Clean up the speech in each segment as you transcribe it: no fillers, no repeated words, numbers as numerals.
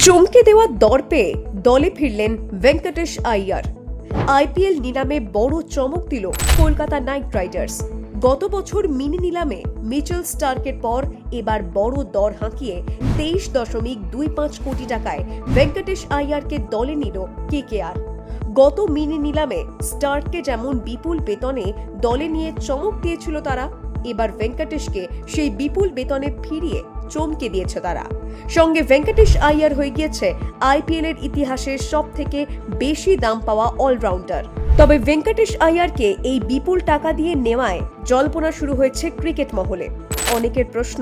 চমকে দেওয়া দর পেয়ে দলে ফিরলেন ভেঙ্কটেশ আইয়ার। আইপিএল নিলামে বড় চমক দিল কলকাতা নাইট রাইডার্স। গত বছর মিনি নিলামে মিচেল স্টার্কের পর এবার বড় দর হাঁকিয়ে 23.25 কোটি টাকায় ভেঙ্কটেশ আইয়ারকে দলে নিল কেকেআর। গত মিনি নিলামে স্টার্ককে যেমন বিপুল বেতনে দলে নিয়ে চমক দিয়েছিল তারা, এবার ভেঙ্কটেশকে সেই বিপুল বেতনে ফিরিয়ে চমকে দিয়েছে তারা। সঙ্গে ভেঙ্কটেশ আইয়ার হয়ে গিয়েছে আইপিএল এর ইতিহাসে সবথেকে বেশি দাম পাওয়া অলরাউন্ডার। তবে ভেঙ্কটেশ আইয়ারকে এই বিপুল টাকা দিয়ে নেওয়ায় জল্পনা শুরু হয়েছে ক্রিকেট মহলে। অনেকের প্রশ্ন,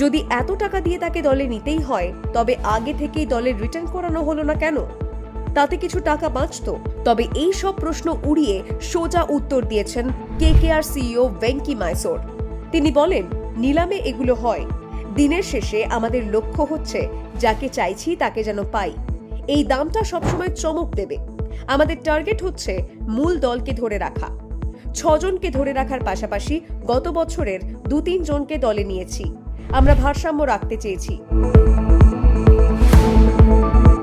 যদি এত টাকা দিয়ে তাকে দলে নিতেই হয় তবে আগে থেকেই দলে রিটার্ন করানো হলো না কেন? তাতে কিছু টাকা বাঁচতো। তবে এই সব প্রশ্ন উড়িয়ে সোজা উত্তর দিয়েছেন কেকেআর সিইও ভেঙ্কি মাইসোর। তিনি বলেন, নিলামে এগুলো হয়, দিনের শেষে আমাদের লক্ষ্য হচ্ছে যাকে চাইছি তাকে যেন পাই। এই দামটা সবসময় চমক দেবে। আমাদের টার্গেট হচ্ছে মূল দলকে ধরে রাখা। 6 জনকে ধরে রাখার পাশাপাশি গত বছরের 2-3 জনকে দলে নিয়েছি। আমরা ভারসাম্য রাখতে চেয়েছি।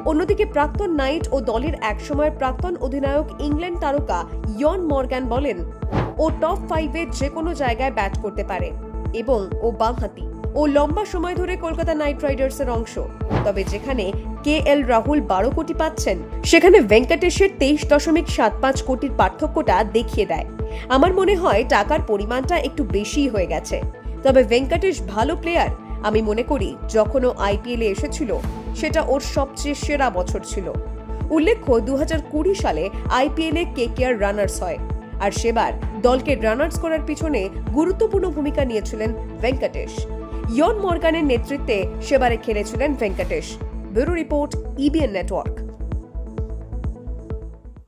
অন্যদিকে প্রাক্তন নাইট ও দলের একসময়ের প্রাক্তন অধিনায়ক ইংল্যান্ড তারকা ইয়ন মর্গ্যান বলেন, ও টপ 5-এর যে কোনো জায়গায় ব্যাট করতে পারে এবং ও বামহাতি। ও লম্বা সময় ধরে কলকাতা নাইট রাইডার্সের অংশ। তবে যেখানে কেএল রাহুল 12 কোটি পাচ্ছেন, সেখানে ভেঙ্কটেশের 23.75 কোটির পার্থক্যটা দেখিয়ে দেয়। আমার মনে হয় টাকার পরিমাণটা একটু বেশিই হয়ে গেছে। তবে ভেঙ্কটেশ ভালো প্লেয়ার। আমি মনে করি যখন ও আইপিএলে এসেছিল সেটা ওর সবচেয়ে সেরা বছর ছিল। উল্লেখ্য 2020 সালে আইপিএলে কেকেআর রানার্স হয়, আর সেবার দলকে রানার্স করার পিছনে গুরুত্বপূর্ণ ভূমিকা নিয়েছিলেন ভেঙ্কটেশ। ইয়ন মর্গ্যানের নেতৃত্বে সেবারে খেলেছিলেন Venkatesh. Bureau report, IBN network.